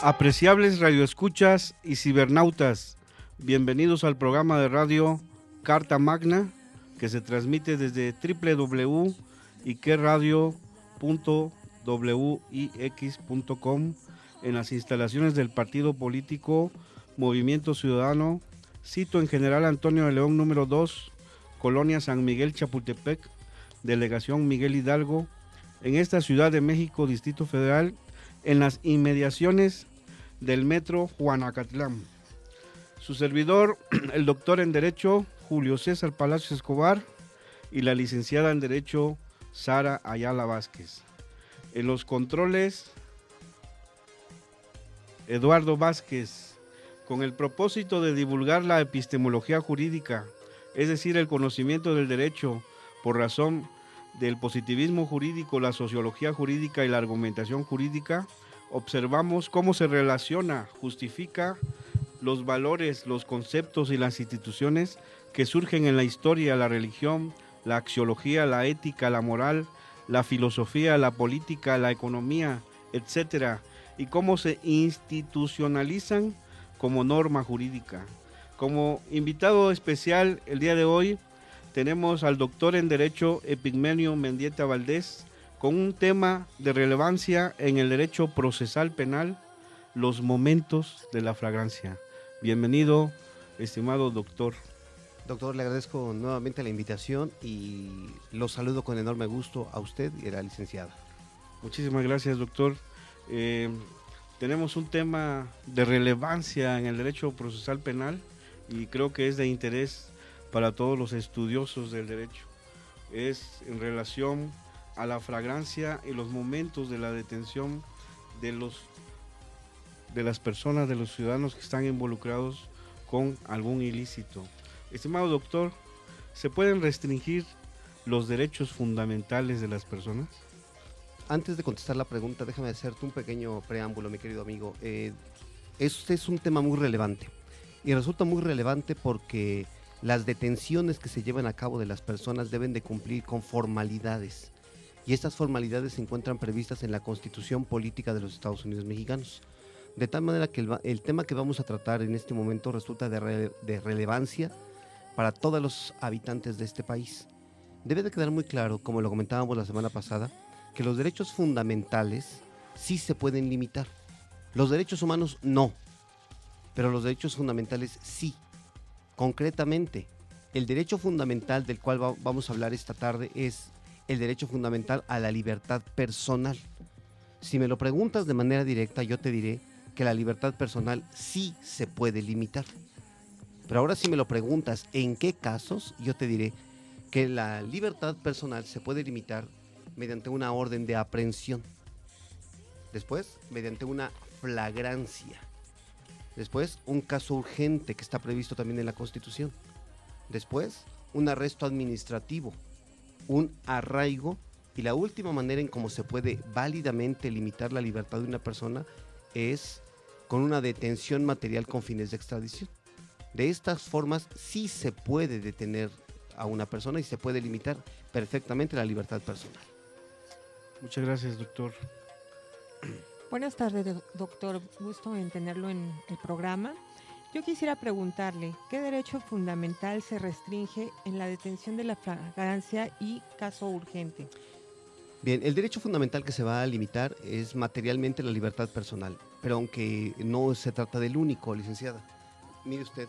Apreciables radioescuchas y cibernautas, bienvenidos al programa de radio Carta Magna, que se transmite desde www.iqueradio.wix.com en las instalaciones del partido político Movimiento Ciudadano, sito en General Antonio de León número 2, Colonia San Miguel Chapultepec, Delegación Miguel Hidalgo, en esta Ciudad de México, Distrito Federal, en las inmediaciones del Metro Juanacatlán. Su servidor, el doctor en Derecho Julio César Palacios Escobar, y la licenciada en Derecho Sara Ayala Vázquez. En los controles, Eduardo Vázquez, con el propósito de divulgar la epistemología jurídica, es decir, el conocimiento del derecho por razón del positivismo jurídico, la sociología jurídica y la argumentación jurídica. Observamos cómo se relaciona, justifica los valores, los conceptos y las instituciones que surgen en la historia, la religión, la axiología, la ética, la moral, la filosofía, la política, la economía, etcétera, y cómo se institucionalizan como norma jurídica. Como invitado especial el día de hoy tenemos al doctor en Derecho Epigmenio Mendieta Valdés, con un tema de relevancia en el derecho procesal penal, los momentos de la flagrancia. Bienvenido, estimado doctor. Doctor, le agradezco nuevamente la invitación y lo saludo con enorme gusto a usted y a la licenciada. Muchísimas gracias, doctor. Tenemos un tema de relevancia en el derecho procesal penal y creo que es de interés para todos los estudiosos del derecho. Es en relación a la flagrancia y los momentos de la detención de las personas, de los ciudadanos que están involucrados con algún ilícito. Estimado doctor, ¿se pueden restringir los derechos fundamentales de las personas? Antes de contestar la pregunta, déjame hacerte un pequeño preámbulo, mi querido amigo. Este es un tema muy relevante y resulta muy relevante porque las detenciones que se llevan a cabo de las personas deben de cumplir con formalidades. Y estas formalidades se encuentran previstas en la Constitución Política de los Estados Unidos Mexicanos. De tal manera que el tema que vamos a tratar en este momento resulta de relevancia para todos los habitantes de este país. Debe de quedar muy claro, como lo comentábamos la semana pasada, que los derechos fundamentales sí se pueden limitar. Los derechos humanos no, pero los derechos fundamentales sí. Concretamente, el derecho fundamental del cual vamos a hablar esta tarde es el derecho fundamental a la libertad personal. Si me lo preguntas de manera directa, yo te diré que la libertad personal sí se puede limitar. Pero ahora si me lo preguntas en qué casos, yo te diré que la libertad personal se puede limitar mediante una orden de aprehensión. Después, mediante una flagrancia. Después, un caso urgente que está previsto también en la Constitución. Después, un arresto administrativo, un arraigo, y la última manera en cómo se puede válidamente limitar la libertad de una persona es con una detención material con fines de extradición. De estas formas sí se puede detener a una persona y se puede limitar perfectamente la libertad personal. Muchas gracias, doctor. Buenas tardes, doctor. Gusto en tenerlo en el programa. Yo quisiera preguntarle, ¿qué derecho fundamental se restringe en la detención de la flagrancia y caso urgente? Bien, el derecho fundamental que se va a limitar es materialmente la libertad personal, pero aunque no se trata del único, licenciada. Mire usted,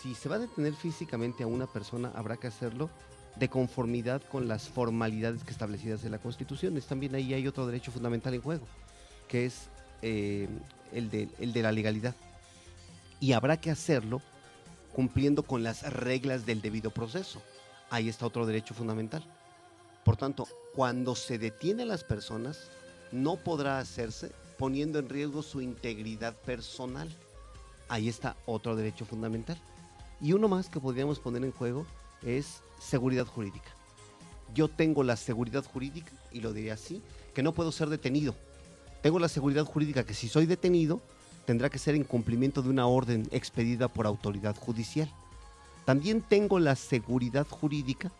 si se va a detener físicamente a una persona, habrá que hacerlo de conformidad con las formalidades que establecidas en la Constitución. También ahí hay otro derecho fundamental en juego, que es el de la legalidad. Y habrá que hacerlo cumpliendo con las reglas del debido proceso. Ahí está otro derecho fundamental. Por tanto, cuando se detiene a las personas, no podrá hacerse poniendo en riesgo su integridad personal. Ahí está otro derecho fundamental. Y uno más que podríamos poner en juego es seguridad jurídica. Yo tengo la seguridad jurídica, y lo diré así, que no puedo ser detenido. Tengo la seguridad jurídica que si soy detenido, tendrá que ser en cumplimiento de una orden expedida por autoridad judicial. También tengo la seguridad jurídica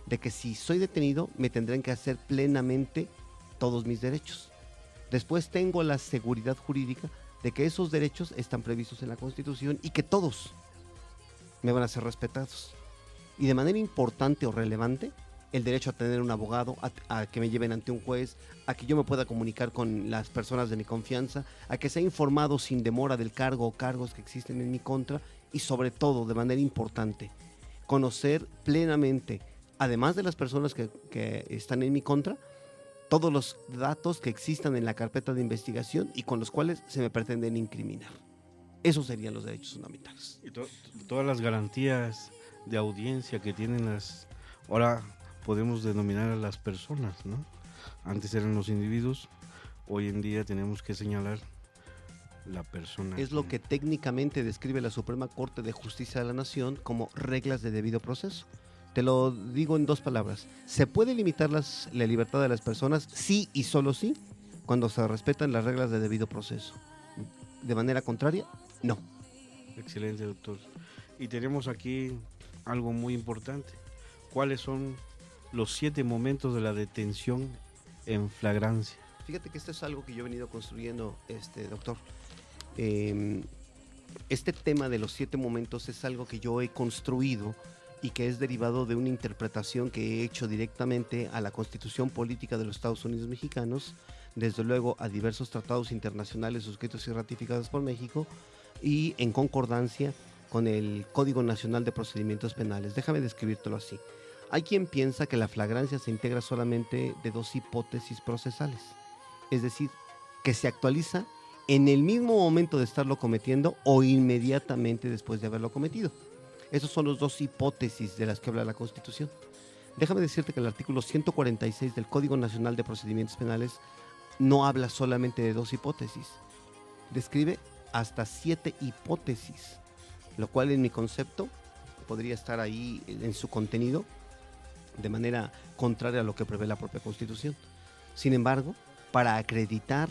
de que si soy detenido, me tendrán que hacer plenamente todos mis derechos. Después tengo la seguridad jurídica de que esos derechos están previstos en la Constitución y que todos me van a ser respetados. Y de manera importante o relevante, el derecho a tener un abogado, a que me lleven ante un juez, a que yo me pueda comunicar con las personas de mi confianza, a que sea informado sin demora del cargo o cargos que existen en mi contra y sobre todo, de manera importante, conocer plenamente, además de las personas que están en mi contra, todos los datos que existan en la carpeta de investigación y con los cuales se me pretenden incriminar. Esos serían los derechos fundamentales. Y todas las garantías de audiencia que tienen ahora podemos denominar a las personas, ¿no? Antes eran los individuos, hoy en día tenemos que señalar la persona. Es lo que técnicamente describe la Suprema Corte de Justicia de la Nación como reglas de debido proceso. Te lo digo en dos palabras. Se puede limitar la libertad de las personas, sí y solo sí, cuando se respetan las reglas de debido proceso. De manera contraria, no. Excelente, doctor. Y tenemos aquí algo muy importante. ¿Cuáles son los 7 momentos de la detención en flagrancia? Fíjate que esto es algo que yo he venido construyendo, doctor. Este tema de los 7 momentos es algo que yo he construido y que es derivado de una interpretación que he hecho directamente a la Constitución Política de los Estados Unidos Mexicanos, desde luego a diversos tratados internacionales suscritos y ratificados por México y en concordancia con el Código Nacional de Procedimientos Penales. Déjame describírtelo así. Hay quien piensa que la flagrancia se integra solamente de 2 hipótesis procesales, es decir, que se actualiza en el mismo momento de estarlo cometiendo o inmediatamente después de haberlo cometido. Esas son las 2 hipótesis de las que habla la Constitución. Déjame decirte que el artículo 146 del Código Nacional de Procedimientos Penales no habla solamente de 2 hipótesis, describe hasta 7 hipótesis, lo cual en mi concepto podría estar ahí en su contenido de manera contraria a lo que prevé la propia Constitución. Sin embargo, para acreditar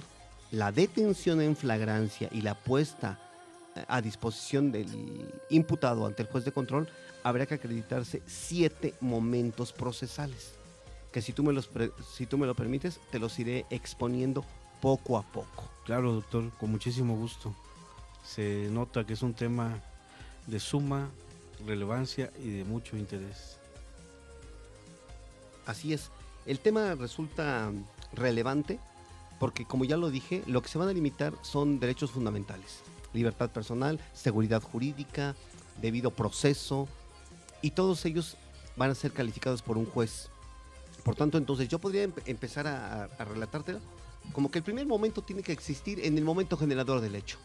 la detención en flagrancia y la puesta a disposición del imputado ante el juez de control, habrá que acreditarse 7 momentos procesales, que si tú me lo permites, te los iré exponiendo poco a poco. Claro, doctor, con muchísimo gusto. Se nota que es un tema de suma relevancia y de mucho interés. Así es, el tema resulta relevante porque, como ya lo dije, lo que se van a limitar son derechos fundamentales: libertad personal, seguridad jurídica, debido proceso, y todos ellos van a ser calificados por un juez. Por tanto, entonces yo podría empezar a relatártelo como que el primer momento tiene que existir en el momento generador del hecho.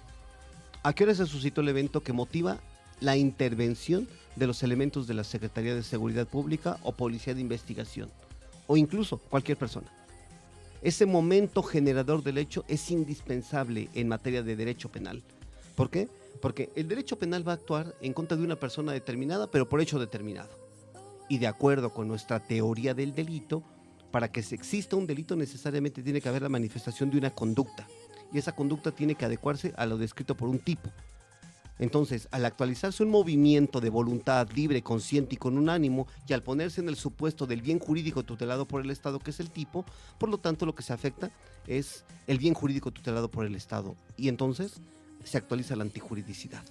¿A qué hora se suscitó el evento que motiva la intervención de los elementos de la Secretaría de Seguridad Pública o Policía de Investigación, o incluso cualquier persona? Ese momento generador del hecho es indispensable en materia de derecho penal. ¿Por qué? Porque el derecho penal va a actuar en contra de una persona determinada, pero por hecho determinado. Y de acuerdo con nuestra teoría del delito, para que exista un delito necesariamente tiene que haber la manifestación de una conducta. Y esa conducta tiene que adecuarse a lo descrito por un tipo. Entonces, al actualizarse un movimiento de voluntad libre, consciente y con un ánimo, y al ponerse en el supuesto del bien jurídico tutelado por el Estado, que es el tipo, por lo tanto lo que se afecta es el bien jurídico tutelado por el Estado. Y entonces se actualiza la antijuridicidad.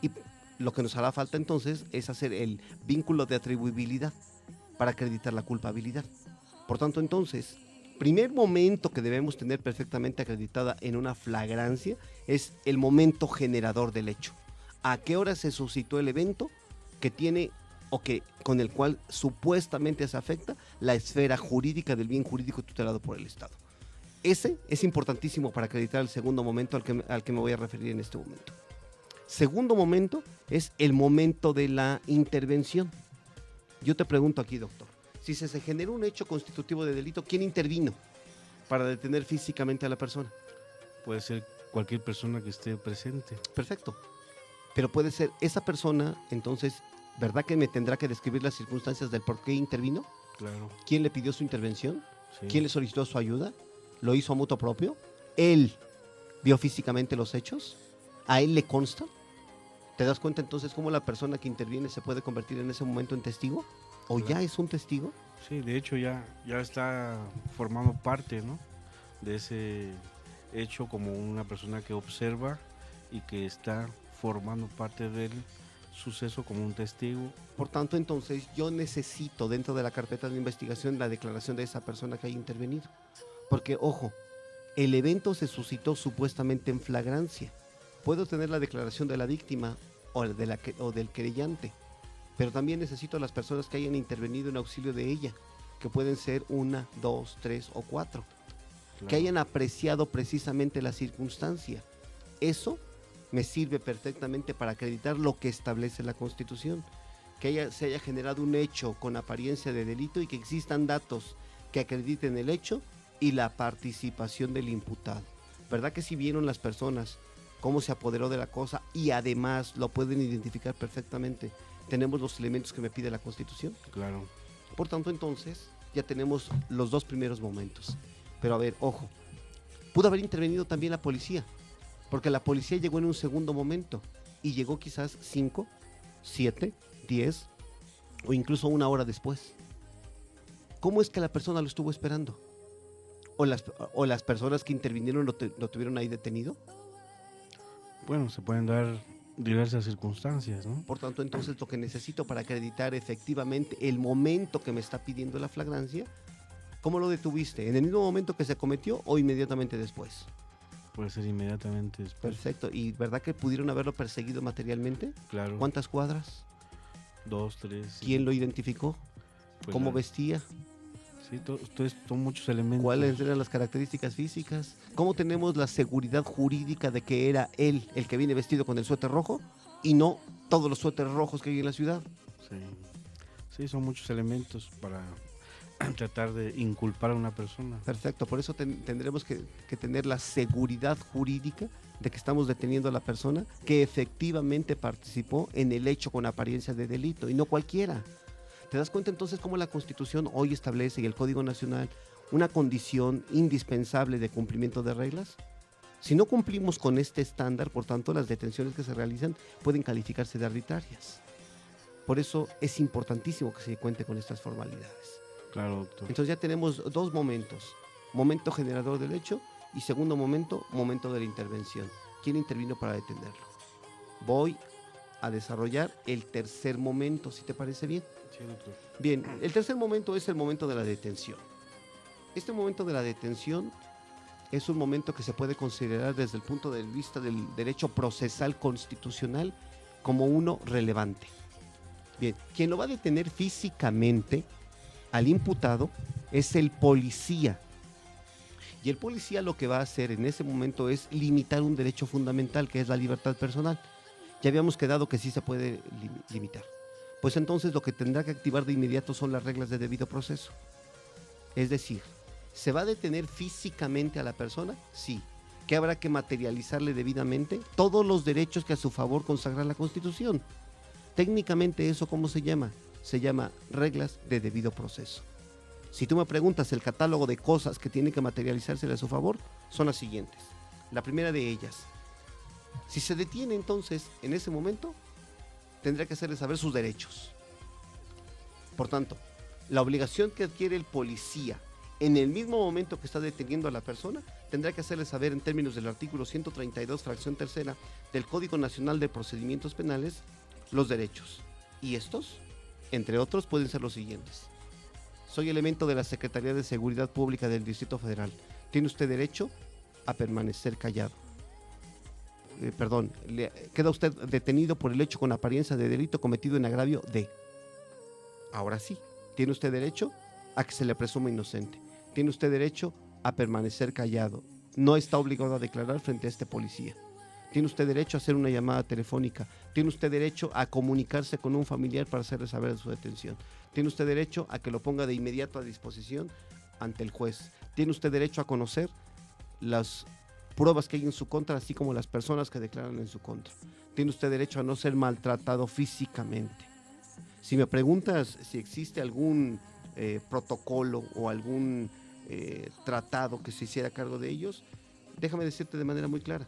Y lo que nos hará falta entonces es hacer el vínculo de atribuibilidad para acreditar la culpabilidad. Por tanto, entonces, primer momento que debemos tener perfectamente acreditada en una flagrancia es el momento generador del hecho. ¿A qué hora se suscitó el evento que tiene o que con el cual supuestamente se afecta la esfera jurídica del bien jurídico tutelado por el Estado? Ese es importantísimo para acreditar el segundo momento al que me voy a referir en este momento. Segundo momento es el momento de la intervención. Yo te pregunto aquí, doctor, si se generó un hecho constitutivo de delito, ¿quién intervino para detener físicamente a la persona? Puede ser cualquier persona que esté presente. Perfecto. Pero puede ser esa persona, entonces, ¿verdad que me tendrá que describir las circunstancias del por qué intervino? Claro. ¿Quién le pidió su intervención? Sí. ¿Quién le solicitó su ayuda? ¿Lo hizo a mutuo propio? ¿Él vio físicamente los hechos? ¿A él le consta? ¿Te das cuenta entonces cómo la persona que interviene se puede convertir en ese momento en testigo? ¿O Claro. ya es un testigo? Sí, de hecho ya está formando parte, ¿no?, de ese hecho como una persona que observa y que está formando parte del suceso como un testigo. Por tanto, entonces, yo necesito dentro de la carpeta de investigación la declaración de esa persona que haya intervenido. Porque, ojo, el evento se suscitó supuestamente en flagrancia. Puedo tener la declaración de la víctima o del querellante, pero también necesito a las personas que hayan intervenido en auxilio de ella, que pueden ser 1, 2, 3 o 4, que hayan apreciado precisamente la circunstancia. Eso me sirve perfectamente para acreditar lo que establece la Constitución, que se haya generado un hecho con apariencia de delito y que existan datos que acrediten el hecho y la participación del imputado. ¿Verdad que si vieron las personas cómo se apoderó de la cosa y además lo pueden identificar perfectamente? Tenemos los elementos que me pide la Constitución. Claro. Por tanto, entonces, ya tenemos los dos primeros momentos. Pero a ver, ojo, pudo haber intervenido también la policía, porque la policía llegó en un segundo momento y llegó quizás 5, 7, 10 o incluso una hora después. ¿Cómo es que la persona lo estuvo esperando? ¿O las personas que intervinieron lo tuvieron ahí detenido? Bueno, se pueden dar diversas circunstancias, ¿no? Por tanto, entonces, lo que necesito para acreditar efectivamente el momento que me está pidiendo la flagrancia, ¿cómo lo detuviste? ¿En el mismo momento que se cometió o inmediatamente después? Puede ser inmediatamente después. Perfecto. ¿Y verdad que pudieron haberlo perseguido materialmente? Claro. ¿Cuántas cuadras? 2, 3. ¿Quién lo identificó? Pues ¿Cómo vestía? Sí, son muchos elementos. ¿Cuáles eran las características físicas? ¿Cómo tenemos la seguridad jurídica de que era él el que viene vestido con el suéter rojo y no todos los suéteres rojos que hay en la ciudad? Sí, son muchos elementos para tratar de inculpar a una persona. Perfecto, por eso tendremos que tener la seguridad jurídica de que estamos deteniendo a la persona que efectivamente participó en el hecho con apariencia de delito y no cualquiera. ¿Te das cuenta entonces cómo la Constitución hoy establece y el Código Nacional una condición indispensable de cumplimiento de reglas? Si no cumplimos con este estándar, por tanto, las detenciones que se realizan pueden calificarse de arbitrarias. Por eso es importantísimo que se cuente con estas formalidades. Claro, doctor. Entonces ya tenemos dos momentos: momento generador del hecho y segundo momento, momento de la intervención. ¿Quién intervino para detenerlo? Voy a desarrollar el tercer momento, si te parece bien. Sí, doctor. Bien, el tercer momento es el momento de la detención. Este momento de la detención es un momento que se puede considerar desde el punto de vista del derecho procesal constitucional como uno relevante. Bien, quien lo va a detener físicamente al imputado es el policía. Y el policía lo que va a hacer en ese momento es limitar un derecho fundamental, que es la libertad personal. Ya habíamos quedado que sí se puede limitar. Pues entonces lo que tendrá que activar de inmediato son las reglas de debido proceso. Es decir, ¿se va a detener físicamente a la persona? Sí. ¿Qué habrá que materializarle debidamente? Todos los derechos que a su favor consagra la Constitución. Técnicamente, ¿eso cómo se llama? Se llama reglas de debido proceso. Si tú me preguntas el catálogo de cosas que tienen que materializarse a su favor, son las siguientes. La primera de ellas: si se detiene entonces en ese momento, tendrá que hacerle saber sus derechos. Por tanto, la obligación que adquiere el policía en el mismo momento que está deteniendo a la persona, tendrá que hacerle saber en términos del artículo 132, fracción tercera del Código Nacional de Procedimientos Penales, los derechos. Y estos, entre otros, pueden ser los siguientes: soy elemento de la Secretaría de Seguridad Pública del Distrito Federal. Tiene usted derecho a permanecer callado. Queda usted detenido por el hecho con apariencia de delito cometido en agravio de. Ahora sí, tiene usted derecho a que se le presuma inocente. Tiene usted derecho a permanecer callado. No está obligado a declarar frente a este policía. Tiene usted derecho a hacer una llamada telefónica. Tiene usted derecho a comunicarse con un familiar para hacerle saber de su detención. Tiene usted derecho a que lo ponga de inmediato a disposición ante el juez. Tiene usted derecho a conocer las pruebas que hay en su contra, así como las personas que declaran en su contra. Tiene usted derecho a no ser maltratado físicamente. Si me preguntas si existe algún protocolo o algún tratado que se hiciera cargo de ellos, déjame decirte de manera muy clara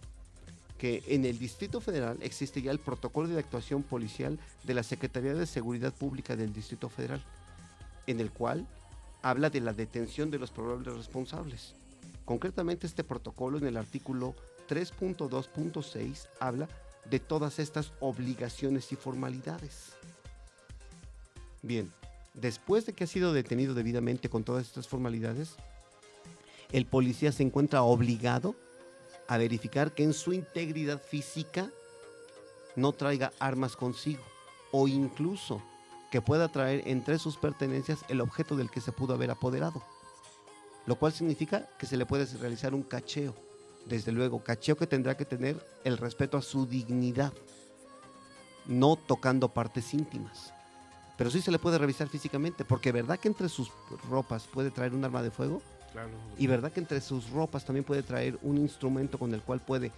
que en el Distrito Federal existe ya el protocolo de actuación policial de la Secretaría de Seguridad Pública del Distrito Federal, en el cual habla de la detención de los probables responsables. Concretamente, este protocolo en el artículo 3.2.6 habla de todas estas obligaciones y formalidades. Bien, después de que ha sido detenido debidamente con todas estas formalidades, el policía se encuentra obligado a verificar que en su integridad física no traiga armas consigo, o incluso que pueda traer entre sus pertenencias el objeto del que se pudo haber apoderado, lo cual significa que se le puede realizar un cacheo. Desde luego, cacheo que tendrá que tener el respeto a su dignidad, no tocando partes íntimas. Pero sí se le puede revisar físicamente, porque ¿verdad que entre sus ropas puede traer un arma de fuego? Claro. Y ¿verdad que entre sus ropas también puede traer un instrumento con el cual puede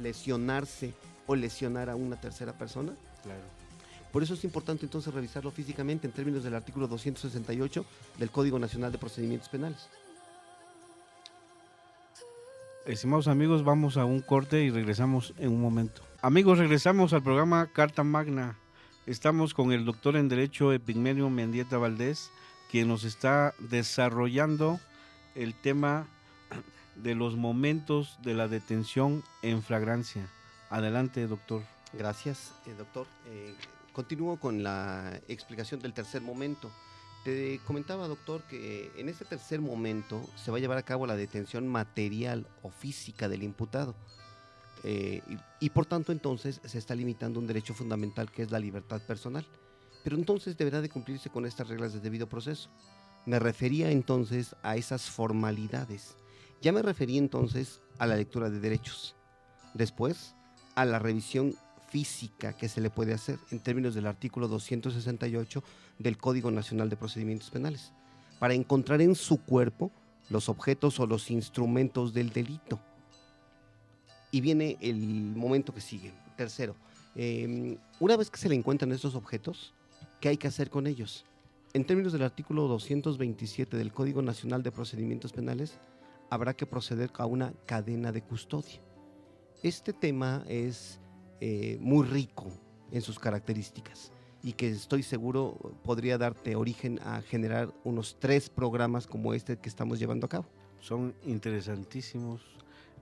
lesionarse o lesionar a una tercera persona? Claro. Por eso es importante entonces revisarlo físicamente en términos del artículo 268 del Código Nacional de Procedimientos Penales. Estimados amigos, vamos a un corte y regresamos en un momento. Amigos, regresamos al programa Carta Magna. Estamos con el doctor en Derecho Epigmenio Mendieta Valdés, quien nos está desarrollando el tema de los momentos de la detención en flagrancia. Adelante, doctor. Gracias, doctor. Continúo con la explicación del tercer momento. Te comentaba, doctor, que en este tercer momento se va a llevar a cabo la detención material o física del imputado. Y por tanto, entonces, se está limitando un derecho fundamental que es la libertad personal. Pero entonces deberá de cumplirse con estas reglas de debido proceso. Me refería entonces a esas formalidades. Ya me referí entonces a la lectura de derechos. Después, a la revisión física que se le puede hacer en términos del artículo 268 del Código Nacional de Procedimientos Penales, para encontrar en su cuerpo los objetos o los instrumentos del delito. Y viene el momento que sigue. Tercero, una vez que se le encuentran estos objetos, ¿qué hay que hacer con ellos? En términos del artículo 227 del Código Nacional de Procedimientos Penales, habrá que proceder a una cadena de custodia. Este tema es muy rico en sus características y que estoy seguro podría darte origen a generar unos 3 programas como este que estamos llevando a cabo. Son interesantísimos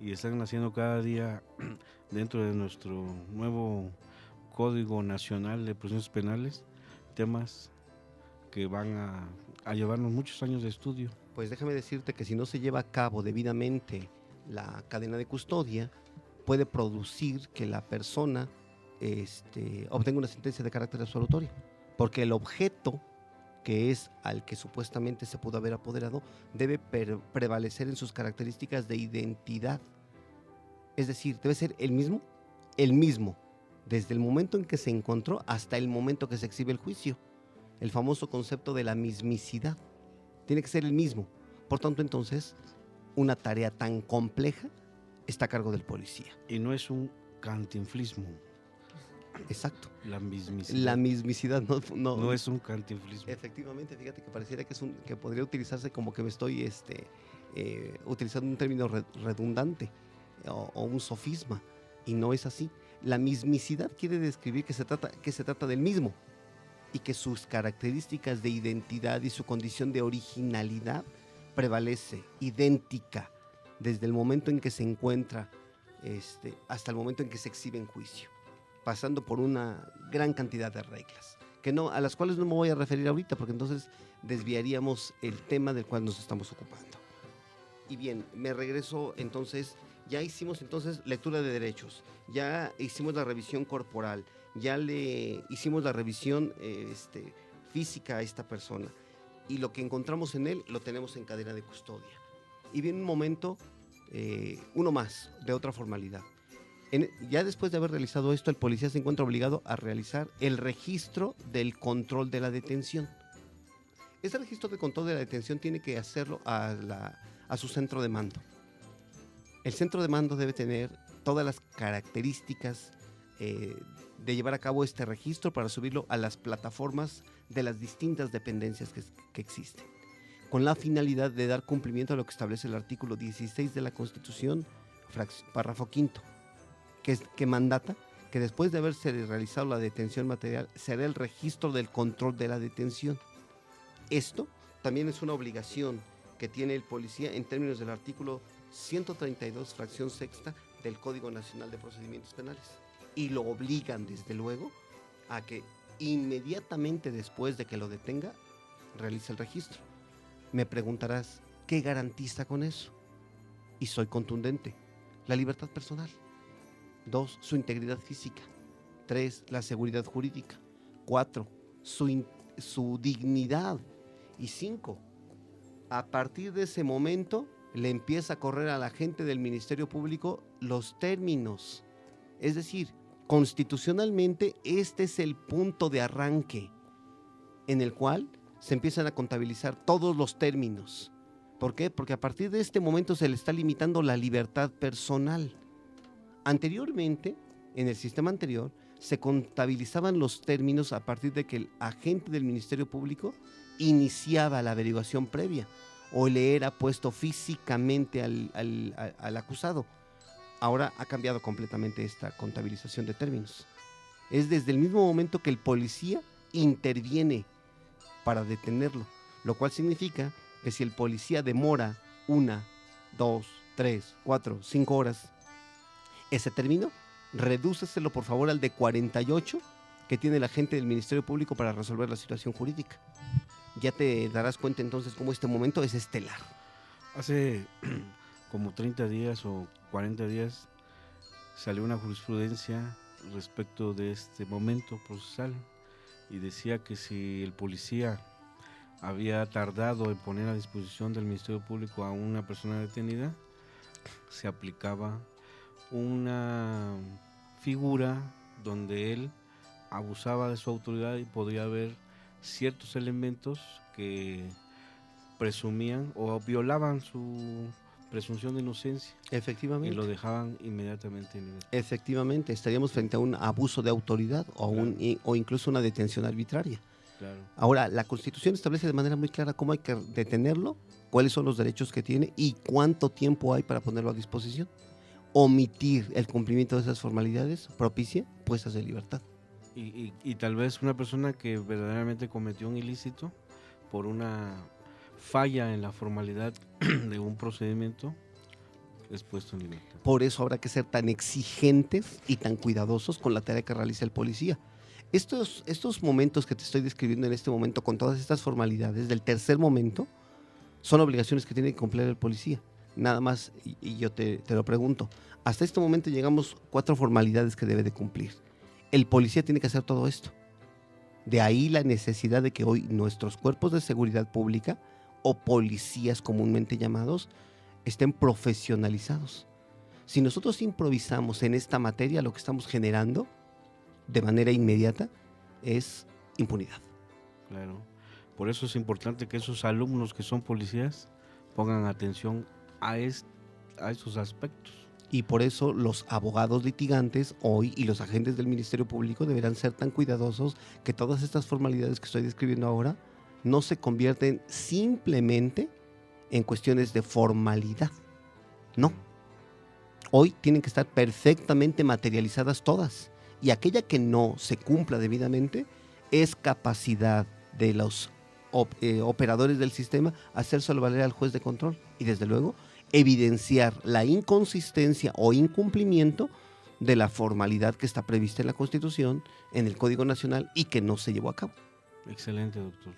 y están naciendo cada día dentro de nuestro nuevo Código Nacional de Procedimientos Penales, temas que van a llevarnos muchos años de estudio. Pues déjame decirte que si no se lleva a cabo debidamente la cadena de custodia, puede producir que la persona obtenga una sentencia de carácter absolutorio, porque el objeto que es al que supuestamente se pudo haber apoderado debe prevalecer en sus características de identidad. Es decir, debe ser el mismo, desde el momento en que se encontró hasta el momento que se exhibe el juicio. El famoso concepto de la mismicidad. Tiene que ser el mismo. Por tanto, entonces, una tarea tan compleja está a cargo del policía. Y no es un cantinflismo. Exacto. La mismicidad. La mismicidad no es un cantinflismo. Efectivamente, fíjate que pareciera que podría utilizarse como que me estoy utilizando un término redundante o un sofisma, y no es así. La mismicidad quiere describir que se trata del mismo y que sus características de identidad y su condición de originalidad prevalece, idéntica, desde el momento en que se encuentra hasta el momento en que se exhibe en juicio, pasando por una gran cantidad de reglas, a las cuales no me voy a referir ahorita, porque entonces desviaríamos el tema del cual nos estamos ocupando. Y bien, me regreso entonces, ya hicimos entonces lectura de derechos, ya hicimos la revisión corporal, ya le hicimos la revisión física a esta persona, y lo que encontramos en él lo tenemos en cadena de custodia. Y viene un momento, uno más, de otra formalidad. Ya después de haber realizado esto, el policía se encuentra obligado a realizar el registro del control de la detención. Este registro de control de la detención tiene que hacerlo a su centro de mando. El centro de mando debe tener todas las características de llevar a cabo este registro para subirlo a las plataformas de las distintas dependencias que existen, con la finalidad de dar cumplimiento a lo que establece el artículo 16 de la Constitución, párrafo quinto, que mandata que después de haberse realizado la detención material, se hará el registro del control de la detención. Esto también es una obligación que tiene el policía en términos del artículo 132, fracción sexta del Código Nacional de Procedimientos Penales. Y lo obligan, desde luego, a que inmediatamente después de que lo detenga, realice el registro. Me preguntarás, ¿qué garantiza con eso? Y soy contundente: la libertad personal. 2, su integridad física. 3, la seguridad jurídica. 4, su dignidad. Y 5, a partir de ese momento le empieza a correr a la gente del Ministerio Público los términos. Es decir, constitucionalmente este es el punto de arranque en el cual se empiezan a contabilizar todos los términos. ¿Por qué? Porque a partir de este momento se le está limitando la libertad personal. Anteriormente, en el sistema anterior, se contabilizaban los términos a partir de que el agente del Ministerio Público iniciaba la averiguación previa o le era puesto físicamente al acusado. Ahora ha cambiado completamente esta contabilización de términos. Es desde el mismo momento que el policía interviene para detenerlo, lo cual significa que si el policía demora 1, 2, 3, 4, 5 horas ese término, redúceselo por favor al de 48 que tiene el agente del Ministerio Público para resolver la situación jurídica. Ya te darás cuenta entonces cómo este momento es estelar. Hace como 30 días o 40 días salió una jurisprudencia respecto de este momento procesal y decía que si el policía había tardado en poner a disposición del Ministerio Público a una persona detenida, se aplicaba una figura donde él abusaba de su autoridad y podría haber ciertos elementos que presumían o violaban su presunción de inocencia. Efectivamente. Y lo dejaban inmediatamente en libertad. Efectivamente, estaríamos frente a un abuso de autoridad o, Claro. o incluso una detención arbitraria. Claro. Ahora, la Constitución establece de manera muy clara cómo hay que detenerlo, cuáles son los derechos que tiene y cuánto tiempo hay para ponerlo a disposición. Omitir el cumplimiento de esas formalidades propicia puestas de libertad. Y tal vez una persona que verdaderamente cometió un ilícito por una falla en la formalidad de un procedimiento es puesto en libertad. Por eso habrá que ser tan exigentes y tan cuidadosos con la tarea que realiza el policía. Estos momentos que te estoy describiendo en este momento, con todas estas formalidades del tercer momento, son obligaciones que tiene que cumplir el policía. Nada más, y yo te lo pregunto, hasta este momento llegamos 4 formalidades que debe de cumplir. El policía tiene que hacer todo esto. De ahí la necesidad de que hoy nuestros cuerpos de seguridad pública, o policías comúnmente llamados, estén profesionalizados. Si nosotros improvisamos en esta materia, lo que estamos generando de manera inmediata es impunidad. Claro. Por eso es importante que esos alumnos que son policías pongan atención a esos aspectos. Y por eso los abogados litigantes hoy y los agentes del Ministerio Público deberán ser tan cuidadosos que todas estas formalidades que estoy describiendo ahora no se convierten simplemente en cuestiones de formalidad. No. Hoy tienen que estar perfectamente materializadas todas. Y aquella que no se cumpla debidamente es capacidad de los operadores del sistema hacérselo valer al juez de control. Y desde luego evidenciar la inconsistencia o incumplimiento de la formalidad que está prevista en la Constitución, en el Código Nacional y que no se llevó a cabo. Excelente, doctor.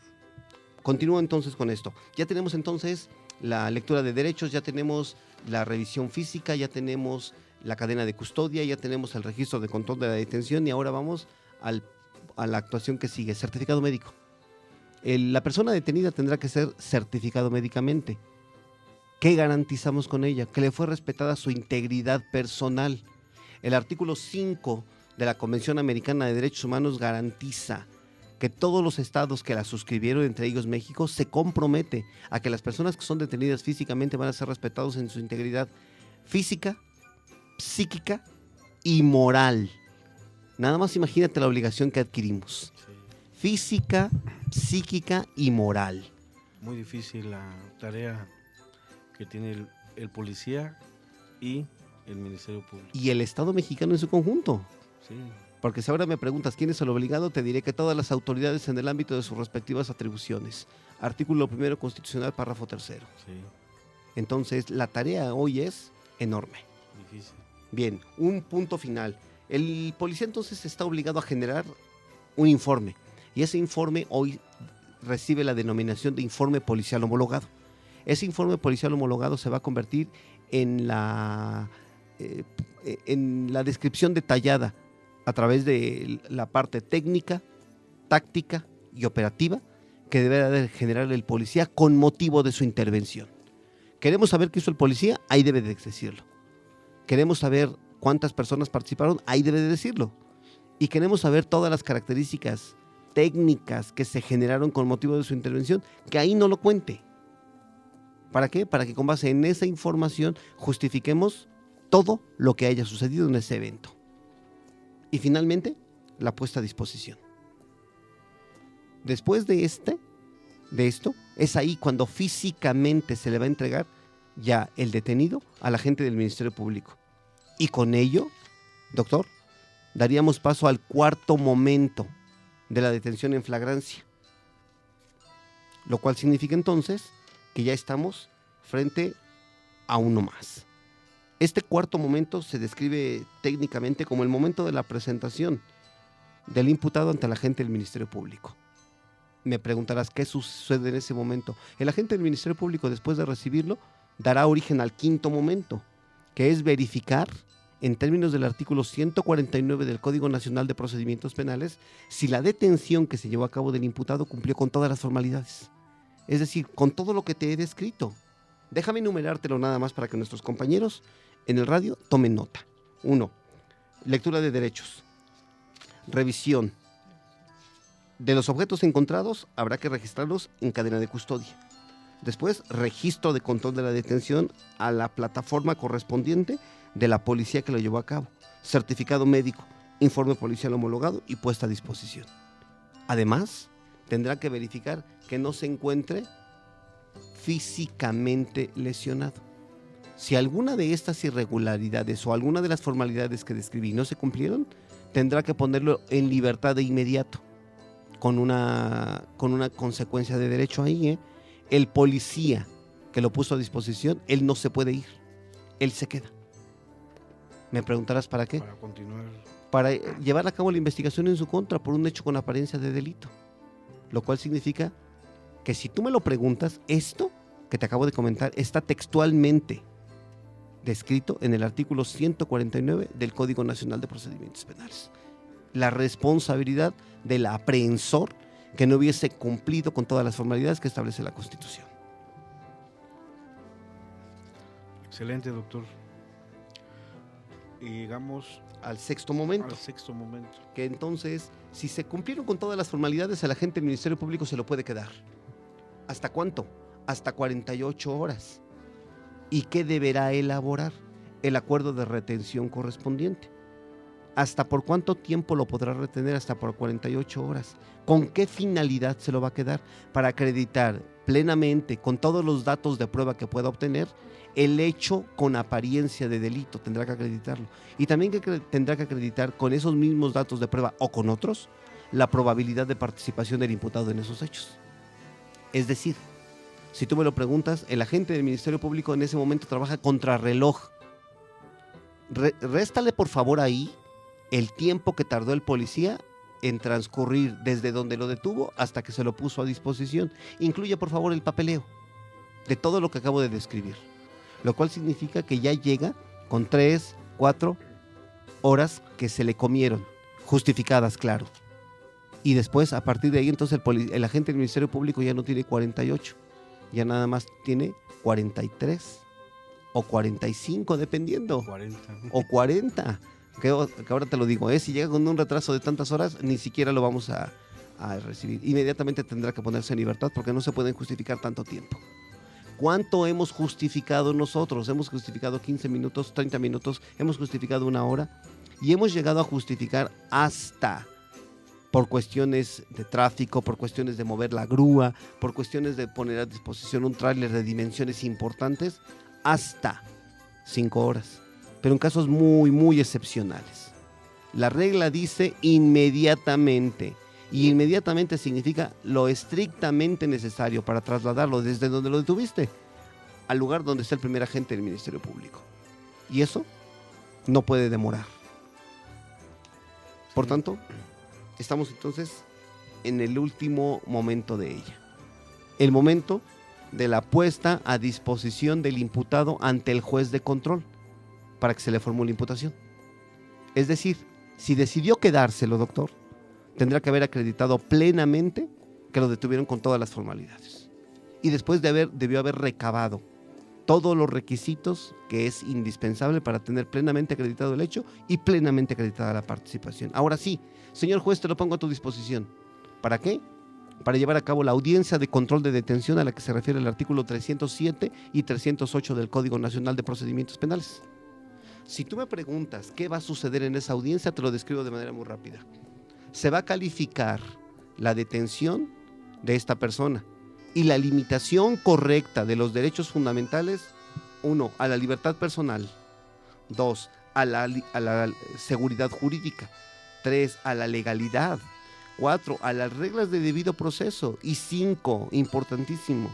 Continúo entonces con esto. Ya tenemos entonces la lectura de derechos, ya tenemos la revisión física, ya tenemos la cadena de custodia, ya tenemos el registro de control de la detención y ahora vamos a la actuación que sigue, certificado médico. La persona detenida tendrá que ser certificado médicamente. ¿Qué garantizamos con ella? Que le fue respetada su integridad personal. El artículo 5 de la Convención Americana de Derechos Humanos garantiza que todos los estados que la suscribieron, entre ellos México, se compromete a que las personas que son detenidas físicamente van a ser respetados en su integridad física, psíquica y moral. Nada más imagínate la obligación que adquirimos. Sí. Física, psíquica y moral. Muy difícil la tarea que tiene el policía y el Ministerio Público. Y el Estado mexicano en su conjunto. Sí. Porque si ahora me preguntas quién es el obligado, te diré que todas las autoridades en el ámbito de sus respectivas atribuciones. Artículo 1 constitucional, párrafo 3. Sí, Entonces, la tarea hoy es enorme. difícil. Bien, un punto final. El policía entonces está obligado a generar un informe. Y ese informe hoy recibe la denominación de informe policial homologado. Ese informe policial homologado se va a convertir en la descripción detallada a través de la parte técnica, táctica y operativa que debe de generar el policía con motivo de su intervención. ¿Queremos saber qué hizo el policía? Ahí debe de decirlo. ¿Queremos saber cuántas personas participaron? Ahí debe de decirlo. Y queremos saber todas las características técnicas que se generaron con motivo de su intervención, que ahí no lo cuente. ¿Para qué? Para que con base en esa información justifiquemos todo lo que haya sucedido en ese evento. Y finalmente, la puesta a disposición. Después de esto, es ahí cuando físicamente se le va a entregar ya el detenido a la gente del Ministerio Público. Y con ello, doctor, daríamos paso al cuarto momento de la detención en flagrancia. Lo cual significa entonces que ya estamos frente a uno más. Este cuarto momento se describe técnicamente como el momento de la presentación del imputado ante el agente del Ministerio Público. Me preguntarás, ¿qué sucede en ese momento? El agente del Ministerio Público, después de recibirlo, dará origen al quinto momento, que es verificar, en términos del artículo 149 del Código Nacional de Procedimientos Penales, si la detención que se llevó a cabo del imputado cumplió con todas las formalidades. Es decir, con todo lo que te he descrito. Déjame enumerártelo nada más para que nuestros compañeros en el radio tomen nota. 1. Lectura de derechos. Revisión. De los objetos encontrados, habrá que registrarlos en cadena de custodia. Después, registro de control de la detención a la plataforma correspondiente de la policía que lo llevó a cabo. Certificado médico, informe policial homologado y puesta a disposición. Además, tendrá que verificar que no se encuentre físicamente lesionado. Si alguna de estas irregularidades o alguna de las formalidades que describí no se cumplieron, tendrá que ponerlo en libertad de inmediato, con una consecuencia de derecho ahí. El policía que lo puso a disposición, él no se puede ir, él se queda. Me preguntarás ¿para qué? Para continuar. Para llevar a cabo la investigación en su contra por un hecho con apariencia de delito. Lo cual significa que si tú me lo preguntas, esto que te acabo de comentar está textualmente descrito en el artículo 149 del Código Nacional de Procedimientos Penales. La responsabilidad del aprehensor que no hubiese cumplido con todas las formalidades que establece la Constitución. Excelente, doctor. Y llegamos Al sexto momento. al sexto momento. Que entonces, si se cumplieron con todas las formalidades, el agente del Ministerio Público se lo puede quedar. ¿Hasta cuánto? Hasta 48 horas. ¿Y qué deberá elaborar? El acuerdo de retención correspondiente. ¿Hasta por cuánto tiempo lo podrá retener? Hasta por 48 horas. ¿Con qué finalidad se lo va a quedar? Para acreditar plenamente, con todos los datos de prueba que pueda obtener, el hecho con apariencia de delito. Tendrá que acreditarlo. Y también tendrá que acreditar con esos mismos datos de prueba o con otros, la probabilidad de participación del imputado en esos hechos. Es decir, si tú me lo preguntas, el agente del Ministerio Público en ese momento trabaja contrarreloj. Réstale por favor ahí el tiempo que tardó el policía en transcurrir desde donde lo detuvo hasta que se lo puso a disposición. Incluye por favor el papeleo de todo lo que acabo de describir. Lo cual significa que ya llega con 3, 4 horas que se le comieron, justificadas, claro. Y después, a partir de ahí, entonces el agente del Ministerio Público ya no tiene 48, ya nada más tiene 43 o 45, dependiendo. 40. O 40, que ahora te lo digo, si llega con un retraso de tantas horas, ni siquiera lo vamos a recibir. Inmediatamente tendrá que ponerse en libertad porque no se pueden justificar tanto tiempo. ¿Cuánto hemos justificado nosotros? Hemos justificado 15 minutos, 30 minutos, hemos justificado 1 hora y hemos llegado a justificar hasta por cuestiones de tráfico, por cuestiones de mover la grúa, por cuestiones de poner a disposición un tráiler de dimensiones importantes, hasta 5 horas, pero en casos muy, muy excepcionales. La regla dice inmediatamente. Y inmediatamente significa lo estrictamente necesario para trasladarlo desde donde lo detuviste al lugar donde está el primer agente del Ministerio Público. Y eso no puede demorar. Por tanto, estamos entonces en el último momento de ella. El momento de la puesta a disposición del imputado ante el juez de control para que se le formule imputación. Es decir, si decidió quedárselo, doctor, tendrá que haber acreditado plenamente que lo detuvieron con todas las formalidades. Y después debió haber recabado todos los requisitos que es indispensable para tener plenamente acreditado el hecho y plenamente acreditada la participación. Ahora sí, señor juez, te lo pongo a tu disposición. ¿Para qué? Para llevar a cabo la audiencia de control de detención a la que se refiere el artículo 307 y 308 del Código Nacional de Procedimientos Penales. Si tú me preguntas qué va a suceder en esa audiencia, te lo describo de manera muy rápida. Se va a calificar la detención de esta persona y la limitación correcta de los derechos fundamentales, 1, a la libertad personal, 2, a la seguridad jurídica, 3, a la legalidad, 4, a las reglas de debido proceso y 5, importantísimo,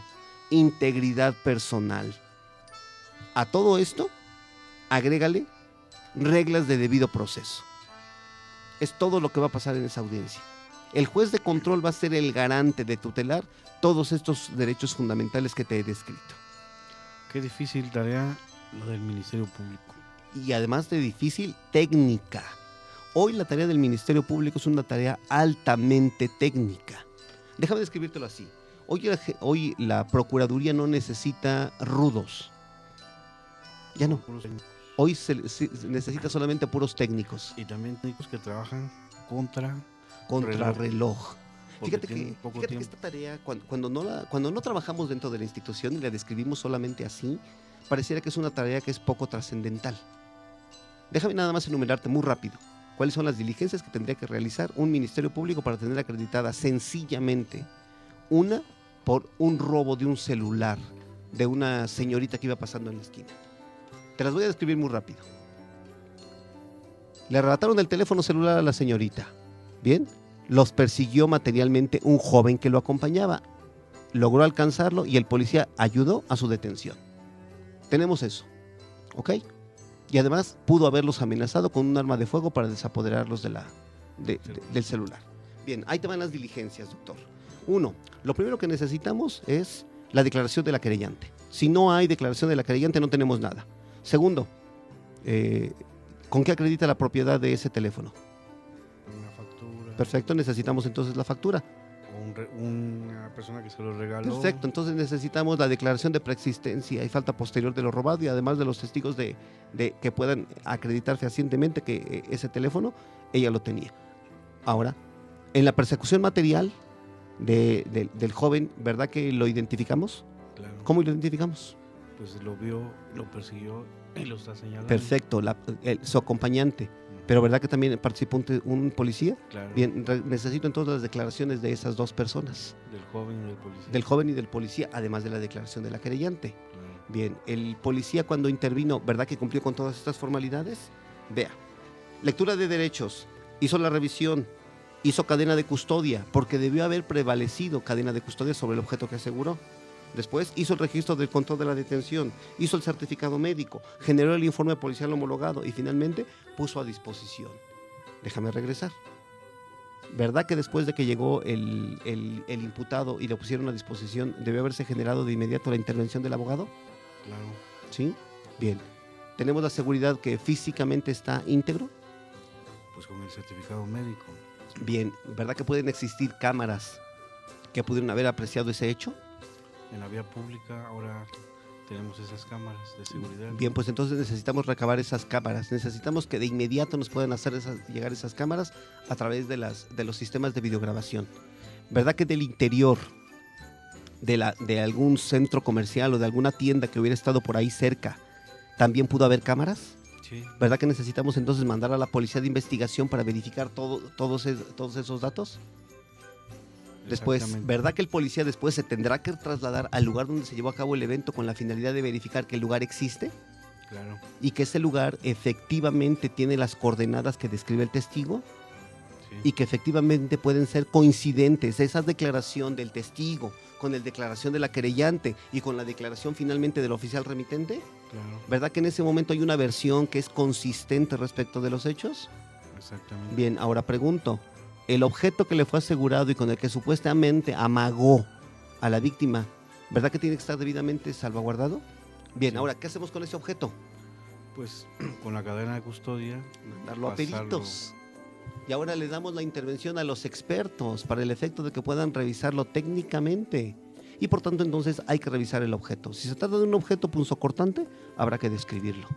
integridad personal. A todo esto, agrégale reglas de debido proceso. Es todo lo que va a pasar en esa audiencia. El juez de control va a ser el garante de tutelar todos estos derechos fundamentales que te he descrito. Qué difícil tarea lo del Ministerio Público. Y además de difícil, técnica. Hoy la tarea del Ministerio Público es una tarea altamente técnica. Déjame describírtelo así. Hoy la Procuraduría no necesita rudos. Ya no. Hoy se necesita solamente puros técnicos. Y también técnicos que trabajan contra reloj. Fíjate que tiempo. esta tarea, cuando no trabajamos dentro de la institución y la describimos solamente así, pareciera que es una tarea que es poco trascendental. Déjame nada más enumerarte muy rápido cuáles son las diligencias que tendría que realizar un Ministerio Público para tener acreditada sencillamente una por un robo de un celular de una señorita que iba pasando en la esquina. Te las voy a describir muy rápido. Le arrebataron el teléfono celular a la señorita. Bien, los persiguió materialmente un joven que lo acompañaba. Logró alcanzarlo y el policía ayudó a su detención. Tenemos eso, ¿ok? Y además pudo haberlos amenazado con un arma de fuego para desapoderarlos del celular. Bien, ahí te van las diligencias, doctor. 1, lo primero que necesitamos es la declaración de la querellante. Si no hay declaración de la querellante, no tenemos nada. Segundo, ¿con qué acredita la propiedad de ese teléfono? Una factura. Perfecto, necesitamos entonces la factura. O una persona que se lo regaló. Perfecto, entonces necesitamos la declaración de preexistencia y falta posterior de lo robado y además de los testigos de que puedan acreditar fehacientemente que ese teléfono ella lo tenía. Ahora, en la persecución material del joven, ¿verdad que lo identificamos? Claro. ¿Cómo lo identificamos? Pues lo vio, lo persiguió y lo está señalando. Perfecto, su acompañante. Pero ¿verdad que también participó un policía? Claro. Bien, necesito entonces las declaraciones de esas dos personas. Del joven y del policía. Del joven y del policía, además de la declaración de la querellante. Claro. Bien, el policía cuando intervino, ¿verdad que cumplió con todas estas formalidades? Vea, lectura de derechos, hizo la revisión, hizo cadena de custodia, porque debió haber prevalecido cadena de custodia sobre el objeto que aseguró. Después hizo el registro del control de la detención, hizo el certificado médico, generó el informe policial homologado y finalmente puso a disposición. Déjame regresar. ¿Verdad que después de que llegó el imputado y lo pusieron a disposición, debió haberse generado de inmediato la intervención del abogado? Claro. ¿Sí? Bien. ¿Tenemos la seguridad que físicamente está íntegro? Pues con el certificado médico. Bien. ¿Verdad que pueden existir cámaras que pudieron haber apreciado ese hecho? En la vía pública ahora tenemos esas cámaras de seguridad. Bien, pues entonces necesitamos recabar esas cámaras. Necesitamos que de inmediato nos puedan hacer llegar esas cámaras a través de los sistemas de videograbación. ¿Verdad que del interior de algún centro comercial o de alguna tienda que hubiera estado por ahí cerca también pudo haber cámaras? Sí. ¿Verdad que necesitamos entonces mandar a la policía de investigación para verificar todos esos datos? Después, ¿verdad que el policía después se tendrá que trasladar al lugar donde se llevó a cabo el evento con la finalidad de verificar que el lugar existe? Claro. y que ese lugar efectivamente tiene las coordenadas que describe el testigo Sí. y que efectivamente pueden ser coincidentes esa declaración del testigo con la declaración de la querellante y con la declaración finalmente del oficial remitente. Claro. ¿Verdad que en ese momento hay una versión que es consistente respecto de los hechos? Exactamente. Bien, ahora pregunto, el objeto que le fue asegurado y con el que supuestamente amagó a la víctima, ¿verdad que tiene que estar debidamente salvaguardado? Bien, Sí. ahora, ¿qué hacemos con ese objeto? Pues con la cadena de custodia, Mandarlo a pasarlo. peritos. Y ahora le damos la intervención a los expertos para el efecto de que puedan revisarlo técnicamente. Y por tanto, entonces hay que revisar el objeto. Si se trata de un objeto punzocortante, habrá que describirlo.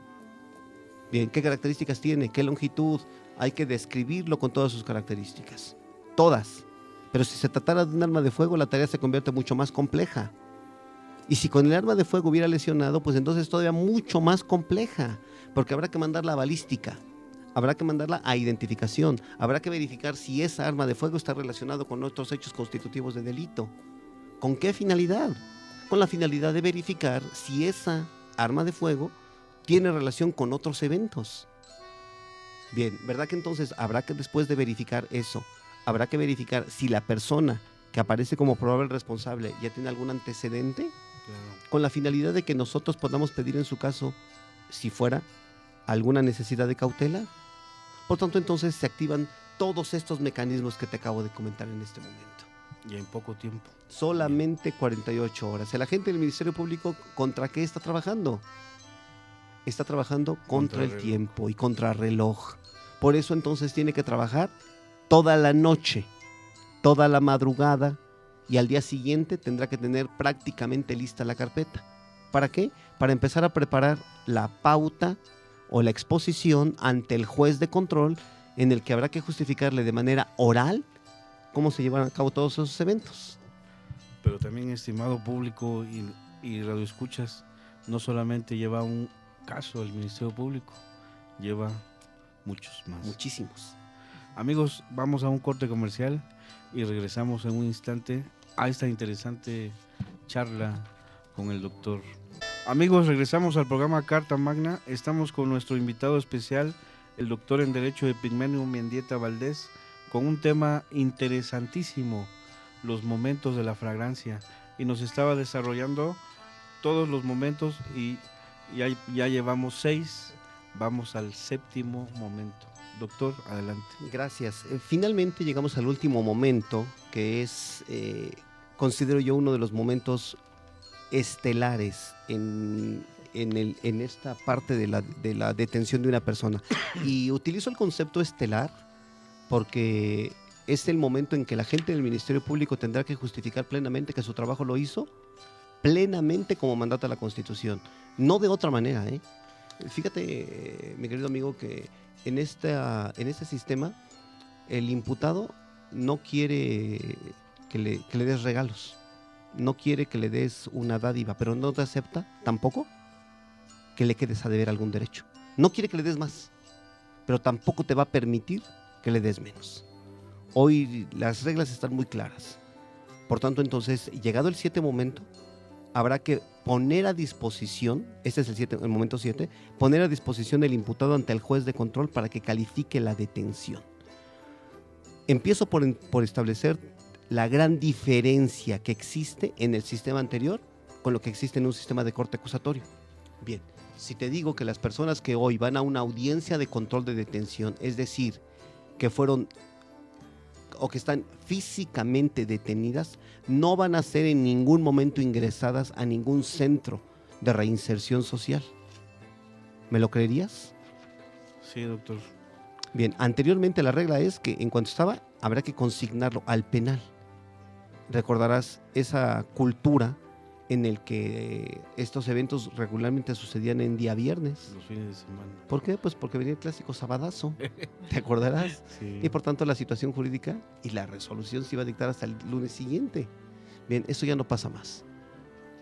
Bien, ¿qué características tiene? ¿Qué longitud? Hay que describirlo con todas sus características. Todas. Pero si se tratara de un arma de fuego, la tarea se convierte mucho más compleja. Y si con el arma de fuego hubiera lesionado, pues entonces todavía mucho más compleja, porque habrá que mandarla a balística, habrá que mandarla a identificación, habrá que verificar si esa arma de fuego está relacionada con otros hechos constitutivos de delito. ¿Con qué finalidad? Con la finalidad de verificar si esa arma de fuego tiene relación con otros eventos. Bien, ¿verdad que entonces habrá que después de verificar eso, habrá que verificar si la persona que aparece como probable responsable ya tiene algún antecedente? Claro. Con la finalidad de que nosotros podamos pedir en su caso, si fuera, alguna necesidad de cautela. Por tanto, entonces se activan todos estos mecanismos que te acabo de comentar en este momento. Y en poco tiempo. Solamente 48 horas. El agente del Ministerio Público, ¿contra qué está trabajando? Está trabajando contra el reloj. tiempo y contra reloj. Por eso entonces tiene que trabajar toda la noche, toda la madrugada, y al día siguiente tendrá que tener prácticamente lista la carpeta. ¿Para qué? Para empezar a preparar la pauta o la exposición ante el juez de control, en el que habrá que justificarle de manera oral cómo se llevan a cabo todos esos eventos. Pero también, estimado público y radioescuchas, no solamente lleva un caso el Ministerio Público, lleva muchos más. Muchísimos. Amigos, vamos a un corte comercial y regresamos en un instante a esta interesante charla con el doctor. Amigos, regresamos al programa Carta Magna. Estamos con nuestro invitado especial, el doctor en Derecho Epigmenio Mendieta Valdés, con un tema interesantísimo, los momentos de la flagrancia. Y nos estaba desarrollando todos los momentos y ya llevamos 6, vamos al 7º momento. Doctor, adelante. Gracias. Finalmente llegamos al último momento, que es, considero yo, uno de los momentos estelares en esta parte de la detención de una persona. Y utilizo el concepto estelar porque es el momento en que la gente del Ministerio Público tendrá que justificar plenamente que su trabajo lo hizo plenamente como mandata la Constitución. No de otra manera, ¿eh? Fíjate, mi querido amigo, que en este sistema el imputado no quiere que le des regalos, no quiere que le des una dádiva, pero no te acepta tampoco que le quedes a deber algún derecho. No quiere que le des más, pero tampoco te va a permitir que le des menos. Hoy las reglas están muy claras. Por tanto, entonces, llegado el 7 momento, habrá que poner a disposición, este es el momento 7, poner a disposición del imputado ante el juez de control para que califique la detención. Empiezo por establecer la gran diferencia que existe en el sistema anterior con lo que existe en un sistema de corte acusatorio. Bien, si te digo que las personas que hoy van a una audiencia de control de detención, es decir, que fueron o que están físicamente detenidas, no van a ser en ningún momento ingresadas a ningún centro de reinserción social. ¿Me lo creerías? Sí, doctor. Bien, anteriormente la regla es que en cuanto estaba, habrá que consignarlo al penal. Recordarás esa cultura en el que estos eventos regularmente sucedían en día viernes. Los fines de semana. ¿Por qué? Pues porque venía el clásico sabadazo, ¿te acordarás? Sí. Y por tanto la situación jurídica y la resolución se iba a dictar hasta el lunes siguiente. Bien, eso ya no pasa más.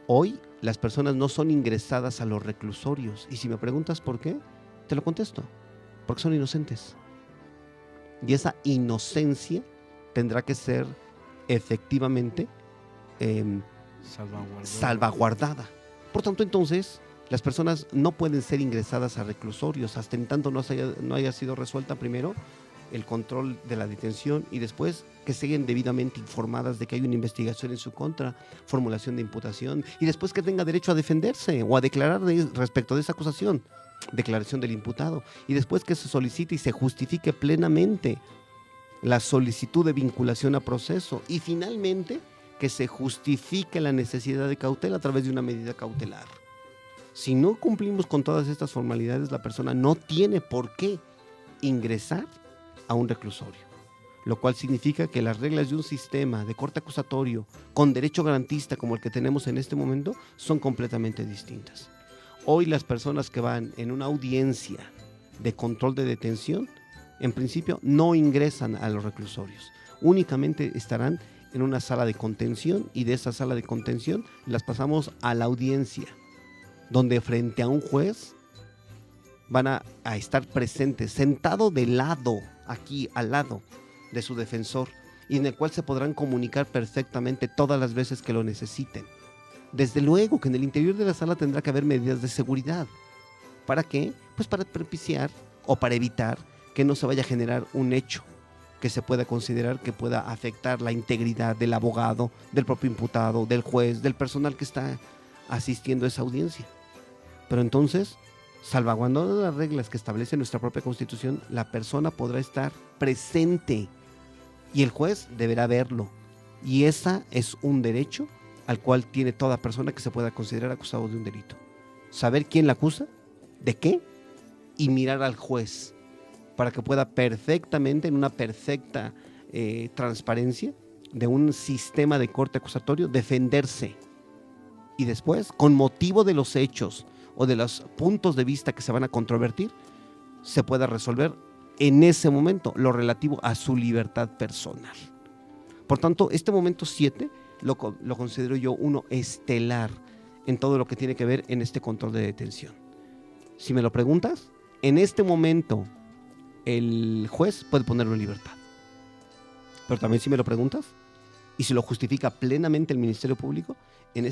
Hoy las personas no son ingresadas a los reclusorios. Y si me preguntas por qué, te lo contesto. Porque son inocentes. Y esa inocencia tendrá que ser efectivamente salvaguardada. Por tanto, entonces, Las personas no pueden ser ingresadas a reclusorios hasta en tanto no haya sido resuelta primero el control de la detención y después que siguen debidamente informadas de que hay una investigación en su contra, formulación de imputación y después que tenga derecho a defenderse o a declarar respecto de esa acusación, declaración del imputado, y después que se solicite y se justifique plenamente la solicitud de vinculación a proceso y finalmente que se justifique la necesidad de cautela a través de una medida cautelar. Si no cumplimos con todas estas formalidades, la persona no tiene por qué ingresar a un reclusorio, lo cual significa que las reglas de un sistema de corte acusatorio con derecho garantista como el que tenemos en este momento son completamente distintas. Hoy las personas que van en una audiencia de control de detención, en principio no ingresan a los reclusorios, únicamente estarán en una sala de contención y de esa sala de contención las pasamos a la audiencia, donde frente a un juez van a estar presentes, sentado de lado, aquí al lado de su defensor, y en el cual se podrán comunicar perfectamente todas las veces que lo necesiten. Desde luego que en el interior de la sala tendrá que haber medidas de seguridad. ¿Para qué? Pues para propiciar o para evitar que no se vaya a generar un hecho que se pueda considerar que pueda afectar la integridad del abogado, del propio imputado, del juez, del personal que está asistiendo a esa audiencia. Pero entonces, salvaguardando las reglas que establece nuestra propia Constitución, la persona podrá estar presente y el juez deberá verlo. Y ese es un derecho al cual tiene toda persona que se pueda considerar acusado de un delito. Saber quién la acusa, de qué, y mirar al juez para que pueda perfectamente, en una perfecta transparencia de un sistema de corte acusatorio, defenderse. Y después, con motivo de los hechos o de los puntos de vista que se van a controvertir, se pueda resolver en ese momento lo relativo a su libertad personal. Por tanto, este momento 7 lo considero yo uno estelar en todo lo que tiene que ver en este control de detención. Si me lo preguntas, en este momento el juez puede ponerlo en libertad. Pero también si me lo preguntas, y si lo justifica plenamente el Ministerio Público, en este